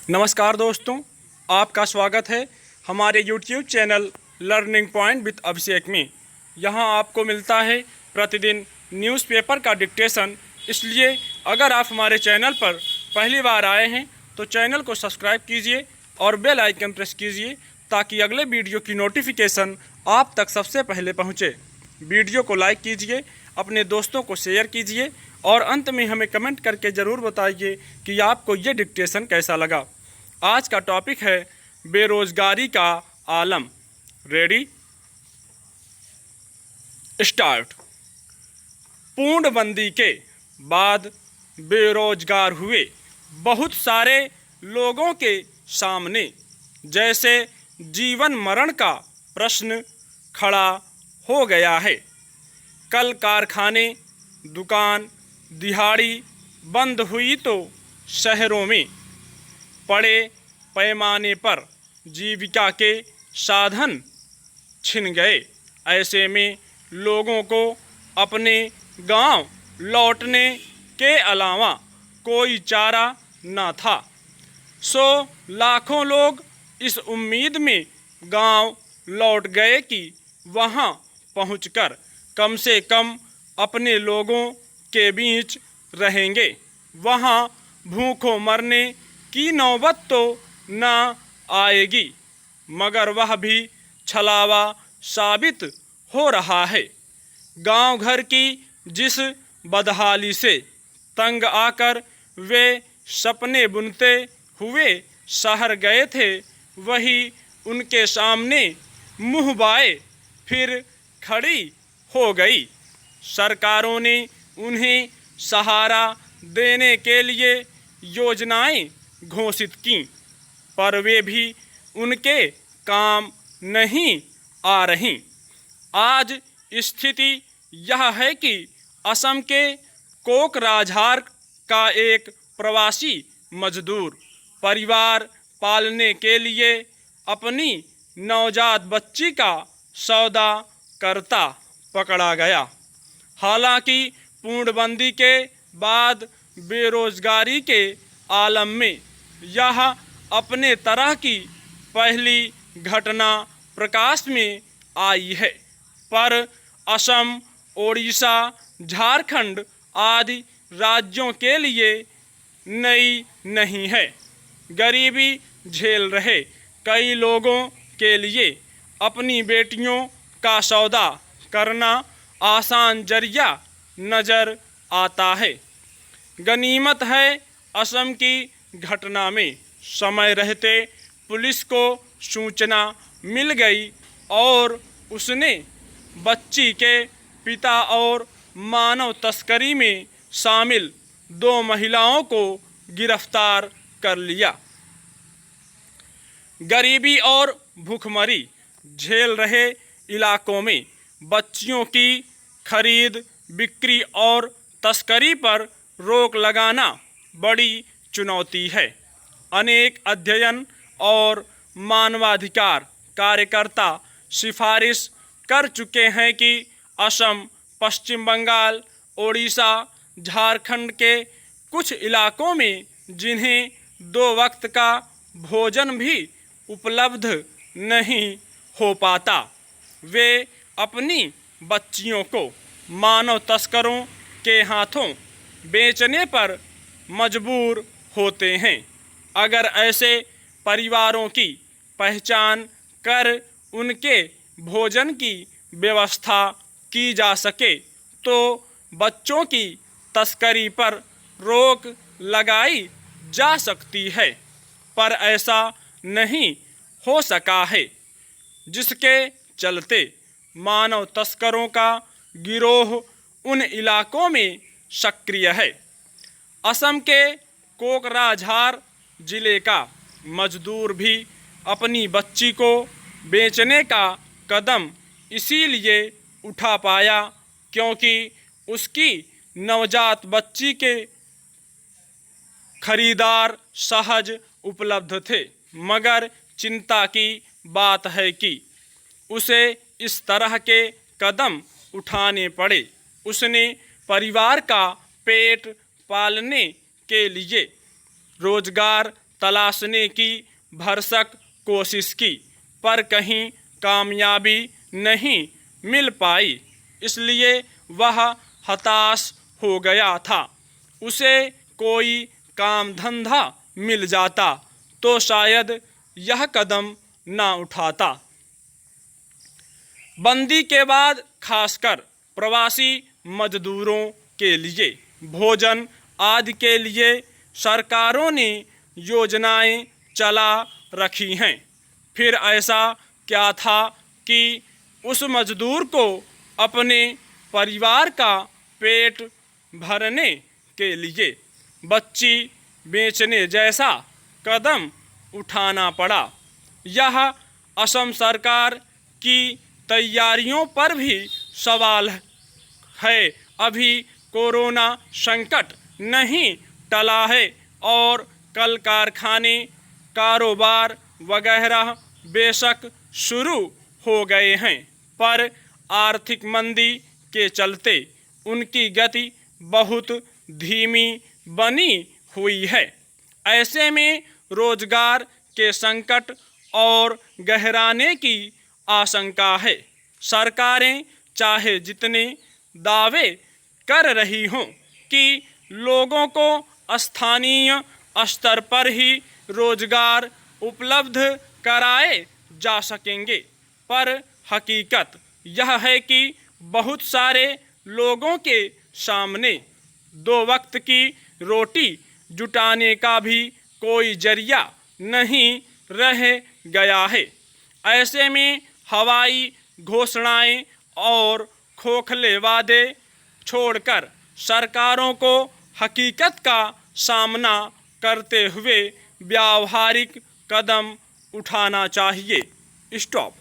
नमस्कार दोस्तों, आपका स्वागत है हमारे YouTube channel learning point with Abhishek में। यहां आपको मिलता है प्रतिदिन न्यूज़पेपर का डिक्टेशन। इसलिए अगर आप हमारे चैनल पर पहली बार आए हैं तो चैनल को सब्सक्राइब कीजिए और बेल आइकन प्रेस कीजिए ताकि अगले वीडियो की नोटिफिकेशन आप तक सबसे पहले पहुंचे। वीडियो को लाइक कीजिए, अपने दोस्तों को शेयर कीजिए और अंत में हमें कमेंट करके ज़रूर बताइए कि आपको ये डिक्टेशन कैसा लगा। आज का टॉपिक है बेरोजगारी का आलम। Ready start. पूर्णबंदी के बाद बेरोजगार हुए बहुत सारे लोगों के सामने जैसे जीवन मरण का प्रश्न खड़ा हो गया है। कल कारखाने, दुकान, दिहाड़ी बंद हुई तो शहरों में बड़े पैमाने पर जीविका के साधन छिन गए। ऐसे में लोगों को अपने गांव लौटने के अलावा कोई चारा न था। सो लाखों लोग इस उम्मीद में गांव लौट गए कि वहां पहुंचकर कम से कम अपने लोगों के बीच रहेंगे। वहां भूखों मरने की नौबत तो न आएगी, मगर वह भी छलावा साबित हो रहा है। गांव घर की जिस बदहाली से तंग आकर वे सपने बुनते हुए शहर गए थे, वही उनके सामने मुँह बाए फिर खड़ी हो गई। सरकारों ने उन्हें सहारा देने के लिए योजनाएं घोषित की, पर वे भी उनके काम नहीं आ रही। आज स्थिति यह है कि असम के कोकराझार का एक प्रवासी मजदूर परिवार पालने के लिए अपनी नवजात बच्ची का सौदा करता पकड़ा गया। हालांकि पूर्णबंदी के बाद बेरोजगारी के आलम में यह अपने तरह की पहली घटना प्रकाश में आई है, पर असम, ओडिशा, झारखंड आदि राज्यों के लिए नई नहीं है। गरीबी झेल रहे कई लोगों के लिए अपनी बेटियों का सौदा करना आसान जरिया नज़र आता है। गनीमत है असम की घटना में समय रहते पुलिस को सूचना मिल गई और उसने बच्ची के पिता और मानव तस्करी में शामिल 2 महिलाओं को गिरफ्तार कर लिया। गरीबी और भूखमरी झेल रहे इलाकों में बच्चियों की खरीद, बिक्री और तस्करी पर रोक लगाना बड़ी चुनौती है। अनेक अध्ययन और मानवाधिकार कार्यकर्ता सिफारिश कर चुके हैं कि असम, पश्चिम बंगाल, ओडिशा, झारखंड के कुछ इलाकों में जिन्हें 2 वक्त का भोजन भी उपलब्ध नहीं हो पाता, वे अपनी बच्चियों को मानव तस्करों के हाथों बेचने पर मजबूर होते हैं। अगर ऐसे परिवारों की पहचान कर उनके भोजन की व्यवस्था की जा सके तो बच्चों की तस्करी पर रोक लगाई जा सकती है, पर ऐसा नहीं हो सका है, जिसके चलते मानव तस्करों का गिरोह उन इलाकों में सक्रिय है। असम के कोकराझार जिले का मजदूर भी अपनी बच्ची को बेचने का कदम इसीलिए उठा पाया क्योंकि उसकी नवजात बच्ची के खरीदार सहज उपलब्ध थे। मगर चिंता की बात है कि उसे इस तरह के कदम उठाने पड़े। उसने परिवार का पेट पालने के लिए रोजगार तलाशने की भरसक कोशिश की, पर कहीं कामयाबी नहीं मिल पाई, इसलिए वह हताश हो गया था। उसे कोई काम धंधा मिल जाता तो शायद यह कदम ना उठाता। बंदी के बाद खासकर प्रवासी मजदूरों के लिए भोजन आदि के लिए सरकारों ने योजनाएं चला रखी हैं। फिर ऐसा क्या था कि उस मजदूर को अपने परिवार का पेट भरने के लिए बच्ची बेचने जैसा कदम उठाना पड़ा। यह असम सरकार की तैयारियों पर भी सवाल है। अभी कोरोना संकट नहीं टला है और कल कारखाने कारोबार वगैरह बेशक शुरू हो गए हैं, पर आर्थिक मंदी के चलते उनकी गति बहुत धीमी बनी हुई है। ऐसे में रोजगार के संकट और गहराने की आशंका है। सरकारें चाहे जितने दावे कर रही हों कि लोगों को स्थानीय स्तर पर ही रोजगार उपलब्ध कराए जा सकेंगे, पर हकीकत यह है कि बहुत सारे लोगों के सामने दो वक्त की रोटी जुटाने का भी कोई जरिया नहीं रह गया है। ऐसे में हवाई घोषणाएं और खोखले वादे छोड़कर सरकारों को हकीकत का सामना करते हुए व्यावहारिक कदम उठाना चाहिए। स्टॉप।